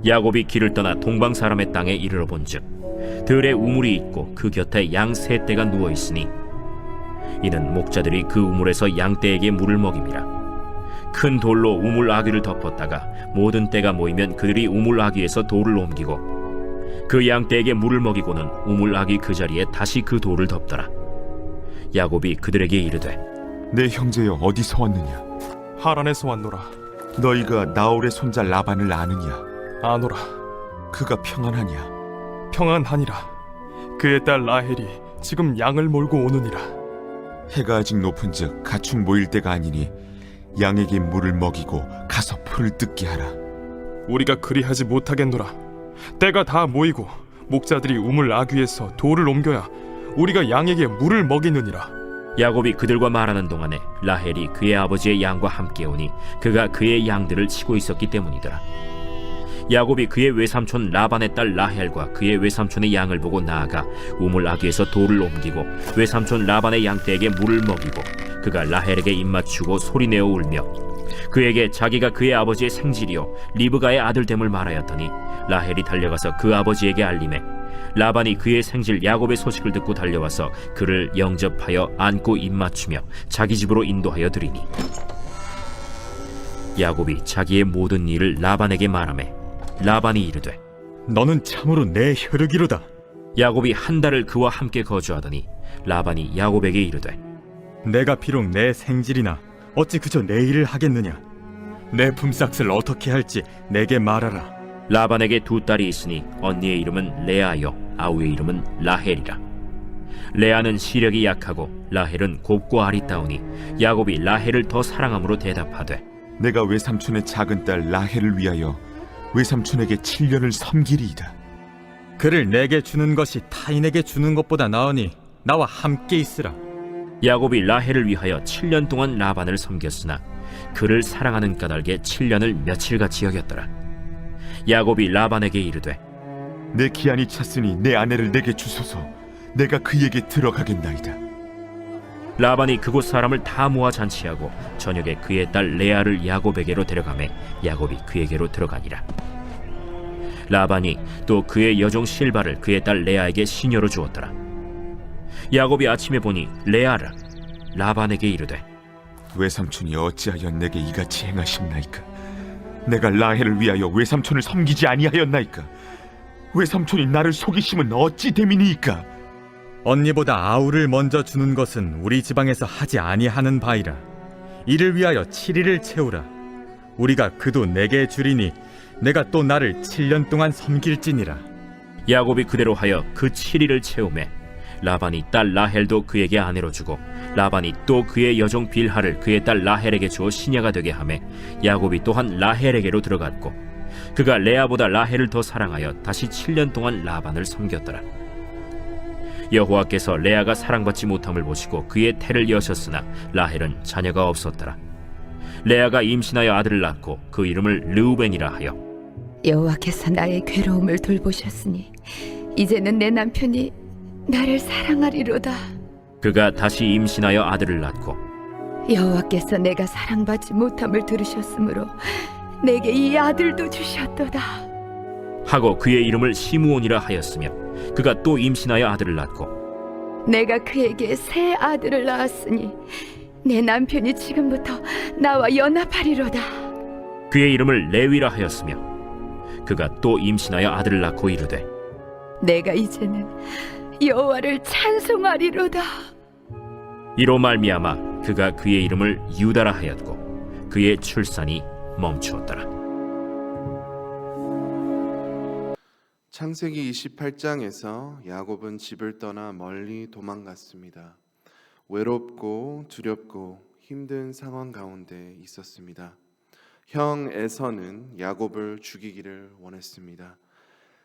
야곱이 길을 떠나 동방 사람의 땅에 이르러 본즉 들에 우물이 있고 그 곁에 양 세 떼가 누워 있으니 이는 목자들이 그 우물에서 양 떼에게 물을 먹임이라. 큰 돌로 우물 아귀를 덮었다가 모든 떼가 모이면 그들이 우물 아귀에서 돌을 옮기고 그 양 떼에게 물을 먹이고는 우물 아귀 그 자리에 다시 그 돌을 덮더라. 야곱이 그들에게 이르되 내 형제여 어디서 왔느냐? 하란에서 왔노라. 너희가 나홀의 손자 라반을 아느냐? 아노라. 그가 평안하냐? 평안하니라. 그의 딸 라헬이 지금 양을 몰고 오느니라. 해가 아직 높은즉 가축 모일 때가 아니니 양에게 물을 먹이고 가서 풀을 뜯게 하라. 우리가 그리하지 못하겠노라. 때가 다 모이고 목자들이 우물 아귀에서 돌을 옮겨야 우리가 양에게 물을 먹이느니라. 야곱이 그들과 말하는 동안에 라헬이 그의 아버지의 양과 함께 오니 그가 그의 양들을 치고 있었기 때문이더라. 야곱이 그의 외삼촌 라반의 딸 라헬과 그의 외삼촌의 양을 보고 나아가 우물 아귀에서 돌을 옮기고 외삼촌 라반의 양떼에게 물을 먹이고 그가 라헬에게 입맞추고 소리내어 울며 그에게 자기가 그의 아버지의 생질이요 리브가의 아들됨을 말하였더니 라헬이 달려가서 그 아버지에게 알림해 라반이 그의 생질 야곱의 소식을 듣고 달려와서 그를 영접하여 안고 입맞추며 자기 집으로 인도하여 드리니 야곱이 자기의 모든 일을 라반에게 말하매 라반이 이르되 너는 참으로 내 혈육이로다. 야곱이 한 달을 그와 함께 거주하더니 라반이 야곱에게 이르되 내가 비록 내 생질이나 어찌 그저 내 일을 하겠느냐? 내 품삯을 어떻게 할지 내게 말하라. 라반에게 두 딸이 있으니 언니의 이름은 레아요 아우의 이름은 라헬이라. 레아는 시력이 약하고 라헬은 곱고 아리따우니 야곱이 라헬을 더 사랑함으로 대답하되 내가 외삼촌의 작은 딸 라헬을 위하여 외삼촌에게 7년을 섬기리이다. 그를 내게 주는 것이 타인에게 주는 것보다 나으니 나와 함께 있으라. 야곱이 라헬을 위하여 7년 동안 라반을 섬겼으나 그를 사랑하는 까닭에 7년을 며칠같이 여겼더라. 야곱이 라반에게 이르되 내 기한이 찼으니 내 아내를 내게 주소서. 내가 그에게 들어가겠나이다. 라반이 그곳 사람을 다 모아 잔치하고 저녁에 그의 딸 레아를 야곱에게로 데려가매 야곱이 그에게로 들어가니라. 라반이 또 그의 여종 실바를 그의 딸 레아에게 시녀로 주었더라. 야곱이 아침에 보니 레아라. 라반에게 이르되 외삼촌이 어찌하여 내게 이같이 행하셨나이까? 내가 라헬을 위하여 외삼촌을 섬기지 아니하였나이까? 외삼촌이 나를 속이심은 어찌 됨이니이까? 언니보다 아우를 먼저 주는 것은 우리 지방에서 하지 아니하는 바이라. 이를 위하여 7일을 채우라. 우리가 그도 내게 주리니 내가 또 나를 7년 동안 섬길지니라. 야곱이 그대로 하여 그 7일을 채우매 라반이 딸 라헬도 그에게 아내로 주고 라반이 또 그의 여종 빌하를 그의 딸 라헬에게 주어 시녀가 되게 하매 야곱이 또한 라헬에게로 들어갔고 그가 레아보다 라헬을 더 사랑하여 다시 7년 동안 라반을 섬겼더라. 여호와께서 레아가 사랑받지 못함을 보시고 그의 태를 여셨으나 라헬은 자녀가 없었더라. 레아가 임신하여 아들을 낳고 그 이름을 르우벤이라 하여 여호와께서 나의 괴로움을 돌보셨으니 이제는 내 남편이 나를 사랑하리로다. 그가 다시 임신하여 아들을 낳고 여호와께서 내가 사랑받지 못함을 들으셨으므로 내게 이 아들도 주셨도다. 하고 그의 이름을 시므온이라 하였으며 그가 또 임신하여 아들을 낳고 내가 그에게 새 아들을 낳았으니 내 남편이 지금부터 나와 연합하리로다. 그의 이름을 레위라 하였으며 그가 또 임신하여 아들을 낳고 이르되 내가 이제는 여호와를 찬송하리로다. 이로 말미암아 그가 그의 이름을 유다라 하였고 그의 출산이 멈추었더라. 창세기 28장에서 야곱은 집을 떠나 멀리 도망갔습니다. 외롭고 두렵고 힘든 상황 가운데 있었습니다. 형 에서는 야곱을 죽이기를 원했습니다.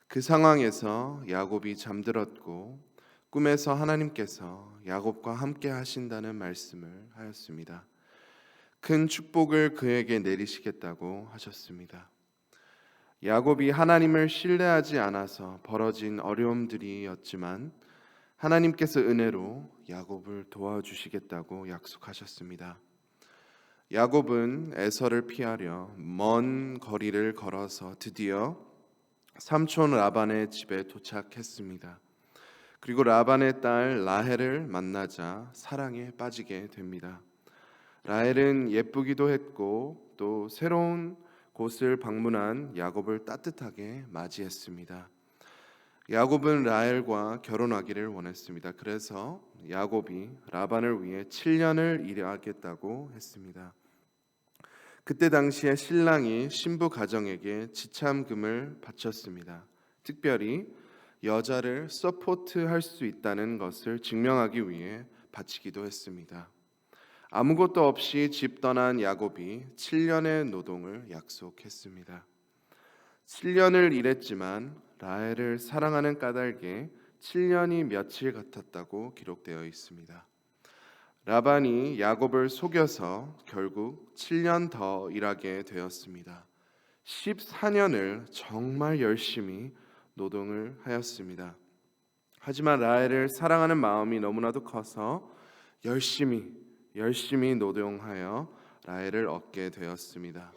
그 상황에서 야곱이 잠들었고 꿈에서 하나님께서 야곱과 함께 하신다는 말씀을 하였습니다. 큰 축복을 그에게 내리시겠다고 하셨습니다. 야곱이 하나님을 신뢰하지 않아서 벌어진 어려움들이었지만 하나님께서 은혜로 야곱을 도와주시겠다고 약속하셨습니다. 야곱은 에서를 피하려 먼 거리를 걸어서 드디어 삼촌 라반의 집에 도착했습니다. 그리고 라반의 딸 라헬을 만나자 사랑에 빠지게 됩니다. 라헬은 예쁘기도 했고 또 새로운 곳을 방문한 야곱을 따뜻하게 맞이했습니다. 야곱은 라헬과 결혼하기를 원했습니다. 그래서 야곱이 라반을 위해 7년을 일하겠다고 했습니다. 그때 당시에 신랑이 신부 가정에게 지참금을 바쳤습니다. 특별히 여자를 서포트할 수 있다는 것을 증명하기 위해 바치기도 했습니다. 아무것도 없이 집 떠난 야곱이 7년의 노동을 약속했습니다. 7년을 일했지만 라헬을 사랑하는 까닭에 7년이 며칠 같았다고 기록되어 있습니다. 라반이 야곱을 속여서 결국 7년 더 일하게 되었습니다. 14년을 정말 열심히 노동을 하였습니다. 하지만 라헬을 사랑하는 마음이 너무나도 커서 열심히 노동하여 라헬을 얻게 되었습니다.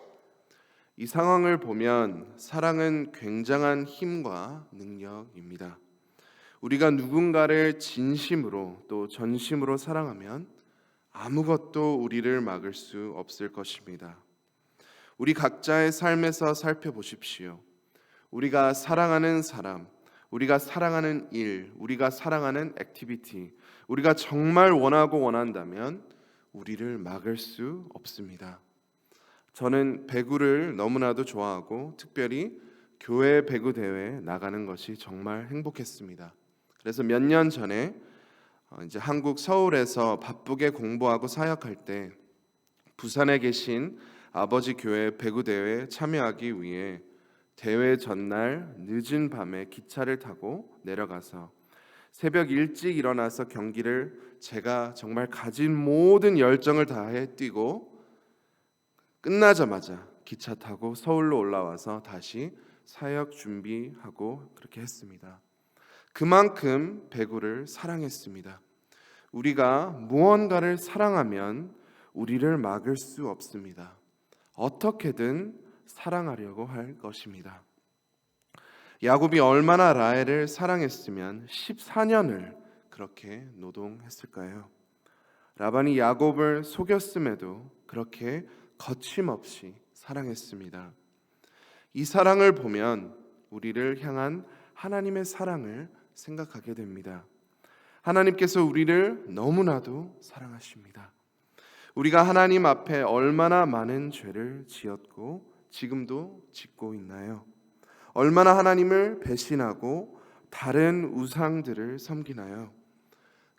이 상황을 보면 사랑은 굉장한 힘과 능력입니다. 우리가 누군가를 진심으로 또 전심으로 사랑하면 아무것도 우리를 막을 수 없을 것입니다. 우리 각자의 삶에서 살펴보십시오. 우리가 사랑하는 사람, 우리가 사랑하는 일, 우리가 사랑하는 액티비티, 우리가 정말 원한다면 우리를 막을 수 없습니다. 저는 배구를 너무나도 좋아하고 특별히 교회 배구 대회에 나가는 것이 정말 행복했습니다. 그래서 몇 년 전에 이제 한국 서울에서 바쁘게 공부하고 사역할 때 부산에 계신 아버지 교회 배구 대회에 참여하기 위해 대회 전날 늦은 밤에 기차를 타고 내려가서 새벽 일찍 일어나서 경기를 제가 정말 가진 모든 열정을 다해 뛰고 끝나자마자 기차 타고 서울로 올라와서 다시 사역 준비하고 그렇게 했습니다. 그만큼 배구를 사랑했습니다. 우리가 무언가를 사랑하면 우리를 막을 수 없습니다. 어떻게든 사랑하려고 할 것입니다. 야곱이 얼마나 라헬을 사랑했으면 14년을 그렇게 노동했을까요? 라반이 야곱을 속였음에도 그렇게 거침없이 사랑했습니다. 이 사랑을 보면 우리를 향한 하나님의 사랑을 생각하게 됩니다. 하나님께서 우리를 너무나도 사랑하십니다. 우리가 하나님 앞에 얼마나 많은 죄를 지었고 지금도 짓고 있나요? 얼마나 하나님을 배신하고 다른 우상들을 섬기나요?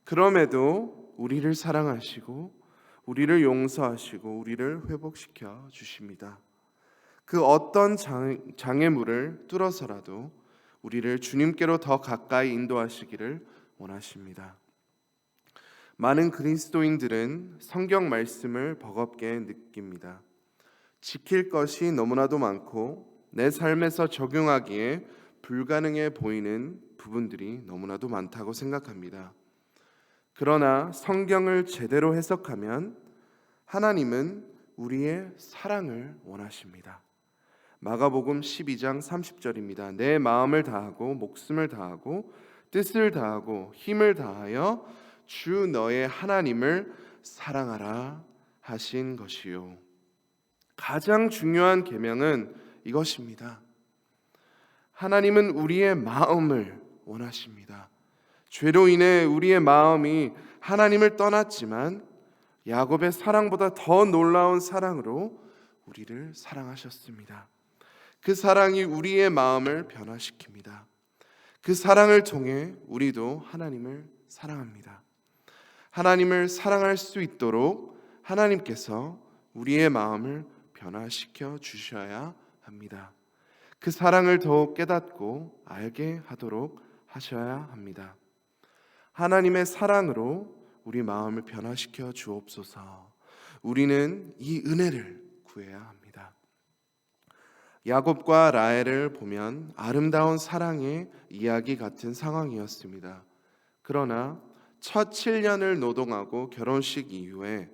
그럼에도 우리를 사랑하시고 우리를 용서하시고 우리를 회복시켜 주십니다. 그 어떤 장애물을 뚫어서라도 우리를 주님께로 더 가까이 인도하시기를 원하십니다. 많은 그리스도인들은 성경 말씀을 버겁게 느낍니다. 지킬 것이 너무나도 많고 내 삶에서 적용하기에 불가능해 보이는 부분들이 너무나도 많다고 생각합니다. 그러나 성경을 제대로 해석하면 하나님은 우리의 사랑을 원하십니다. 마가복음 12장 30절입니다. 내 마음을 다하고 목숨을 다하고 뜻을 다하고 힘을 다하여 주 너의 하나님을 사랑하라 하신 것이요. 가장 중요한 계명은 이것입니다. 하나님은 우리의 마음을 원하십니다. 죄로 인해 우리의 마음이 하나님을 떠났지만 야곱의 사랑보다 더 놀라운 사랑으로 우리를 사랑하셨습니다. 그 사랑이 우리의 마음을 변화시킵니다. 그 사랑을 통해 우리도 하나님을 사랑합니다. 하나님을 사랑할 수 있도록 하나님께서 우리의 마음을 변화시켜 주셔야 합니다. 그 사랑을 더욱 깨닫고 알게 하도록 하셔야 합니다. 하나님의 사랑으로 우리 마음을 변화시켜 주옵소서. 우리는 이 은혜를 구해야 합니다. 야곱과 라헬을 보면 아름다운 사랑의 이야기 같은 상황이었습니다. 그러나 첫 7년을 노동하고 결혼식 이후에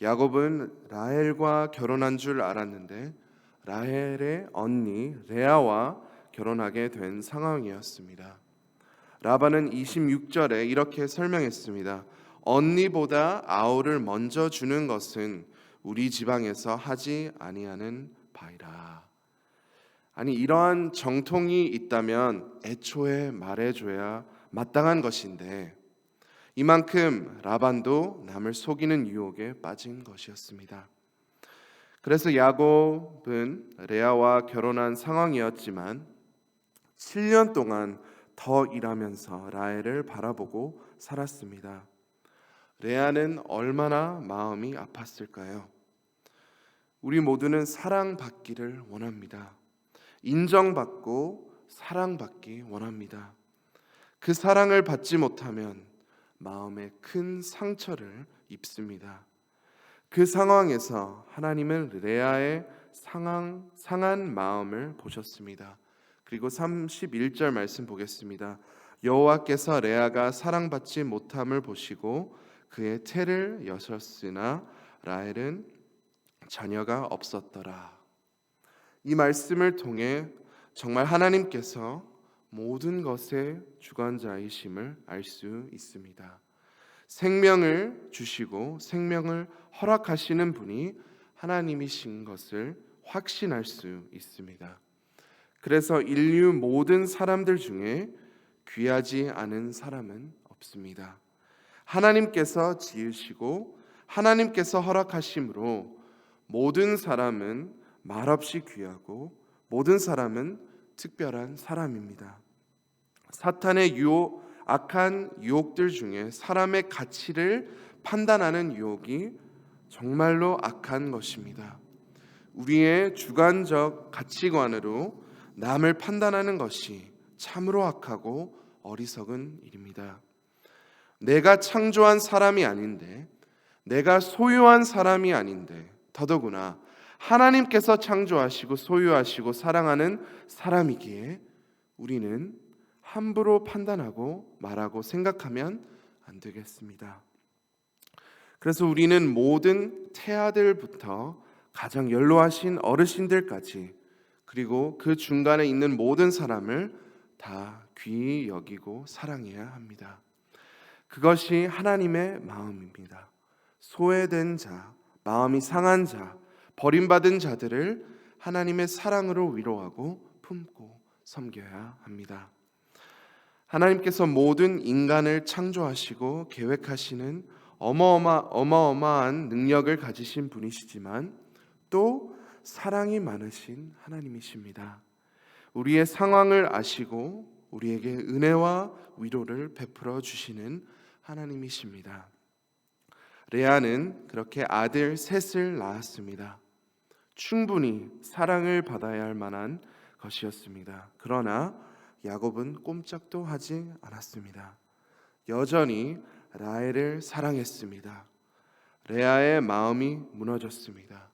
야곱은 라헬과 결혼한 줄 알았는데 라헬의 언니 레아와 결혼하게 된 상황이었습니다. 라반은 26절에 이렇게 설명했습니다. 언니보다 아우를 먼저 주는 것은 우리 지방에서 하지 아니하는 바이라. 아니, 이러한 정통이 있다면 애초에 말해줘야 마땅한 것인데 이만큼 라반도 남을 속이는 유혹에 빠진 것이었습니다. 그래서 야곱은 레아와 결혼한 상황이었지만 7년 동안 더 일하면서 라헬을 바라보고 살았습니다. 레아는 얼마나 마음이 아팠을까요? 우리 모두는 사랑받기를 원합니다. 인정받고 사랑받기 원합니다. 그 사랑을 받지 못하면 마음에 큰 상처를 입습니다. 그 상황에서 하나님은 레아의 상한 마음을 보셨습니다. 그리고 31절 말씀 보겠습니다. 여호와께서 레아가 사랑받지 못함을 보시고 그의 태를 여셨으나 라헬은 자녀가 없었더라. 이 말씀을 통해 정말 하나님께서 모든 것의 주관자이심을 알 수 있습니다. 생명을 주시고 생명을 허락하시는 분이 하나님이신 것을 확신할 수 있습니다. 그래서 인류 모든 사람들 중에 귀하지 않은 사람은 없습니다. 하나님께서 지으시고 하나님께서 허락하심으로 모든 사람은 말없이 귀하고 모든 사람은 특별한 사람입니다. 사탄의 악한 유혹들 중에 사람의 가치를 판단하는 유혹이 정말로 악한 것입니다. 우리의 주관적 가치관으로 남을 판단하는 것이 참으로 악하고 어리석은 일입니다. 내가 창조한 사람이 아닌데, 내가 소유한 사람이 아닌데, 더더구나 하나님께서 창조하시고 소유하시고 사랑하는 사람이기에 우리는 함부로 판단하고 말하고 생각하면 안 되겠습니다. 그래서 우리는 모든 태아들부터 가장 연로하신 어르신들까지 그리고 그 중간에 있는 모든 사람을 다 귀히 여기고 사랑해야 합니다. 그것이 하나님의 마음입니다. 소외된 자, 마음이 상한 자, 버림받은 자들을 하나님의 사랑으로 위로하고 품고 섬겨야 합니다. 하나님께서 모든 인간을 창조하시고 계획하시는 어마어마한 능력을 가지신 분이시지만 또 사랑이 많으신 하나님이십니다. 우리의 상황을 아시고 우리에게 은혜와 위로를 베풀어 주시는 하나님이십니다. 레아는 그렇게 아들 셋을 낳았습니다. 충분히 사랑을 받아야 할 만한 것이었습니다. 그러나 야곱은 꼼짝도 하지 않았습니다. 여전히 라헬을 사랑했습니다. 레아의 마음이 무너졌습니다.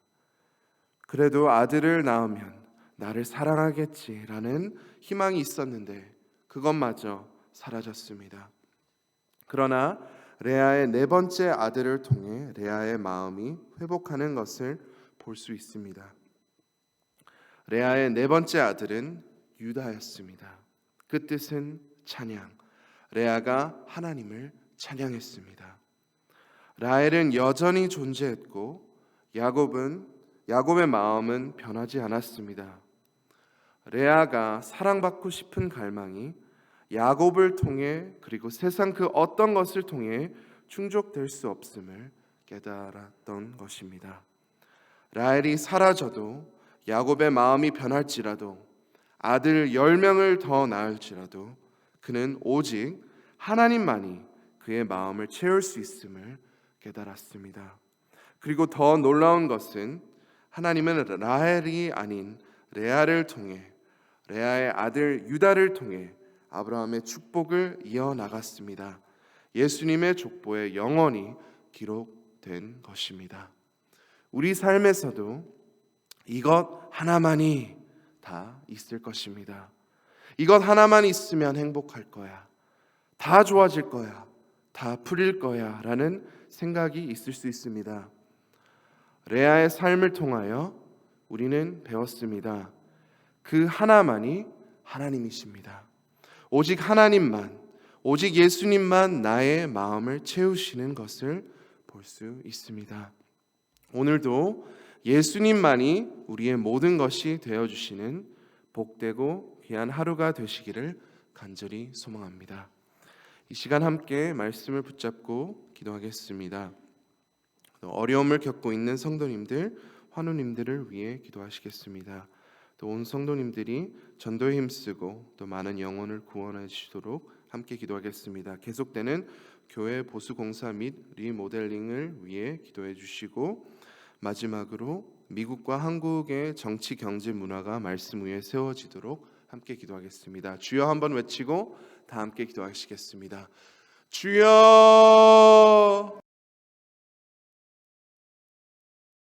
그래도 아들을 낳으면 나를 사랑하겠지라는 희망이 있었는데 그것마저 사라졌습니다. 그러나 레아의 네 번째 아들을 통해 레아의 마음이 회복하는 것을 볼 수 있습니다. 레아의 네 번째 아들은 유다였습니다. 그 뜻은 찬양. 레아가 하나님을 찬양했습니다. 라헬은 여전히 존재했고 야곱의 마음은 변하지 않았습니다. 레아가 사랑받고 싶은 갈망이 야곱을 통해 그리고 세상 그 어떤 것을 통해 충족될 수 없음을 깨달았던 것입니다. 라헬이 사라져도 야곱의 마음이 변할지라도 아들 10명을 더 낳을지라도 그는 오직 하나님만이 그의 마음을 채울 수 있음을 깨달았습니다. 그리고 더 놀라운 것은 하나님은 라헬이 아닌 레아를 통해 레아의 아들 유다를 통해 아브라함의 축복을 이어나갔습니다. 예수님의 족보에 영원히 기록된 것입니다. 우리 삶에서도 이것 하나만이 다 있을 것입니다. 이것 하나만 있으면 행복할 거야. 다 좋아질 거야. 다 풀릴 거야 라는 생각이 있을 수 있습니다. 레아의 삶을 통하여 우리는 배웠습니다. 그 하나만이 하나님이십니다. 오직 하나님만, 오직 예수님만 나의 마음을 채우시는 것을 볼 수 있습니다. 오늘도 예수님만이 우리의 모든 것이 되어주시는 복되고 귀한 하루가 되시기를 간절히 소망합니다. 이 시간 함께 말씀을 붙잡고 기도하겠습니다. 어려움을 겪고 있는 성도님들, 환우님들을 위해 기도하시겠습니다. 또 온 성도님들이 전도에 힘쓰고 또 많은 영혼을 구원해 주시도록 함께 기도하겠습니다. 계속되는 교회 보수공사 및 리모델링을 위해 기도해 주시고, 마지막으로 미국과 한국의 정치 경제 문화가 말씀 위에 세워지도록 함께 기도하겠습니다. 주여 한번 외치고 다 함께 기도하시겠습니다. 주여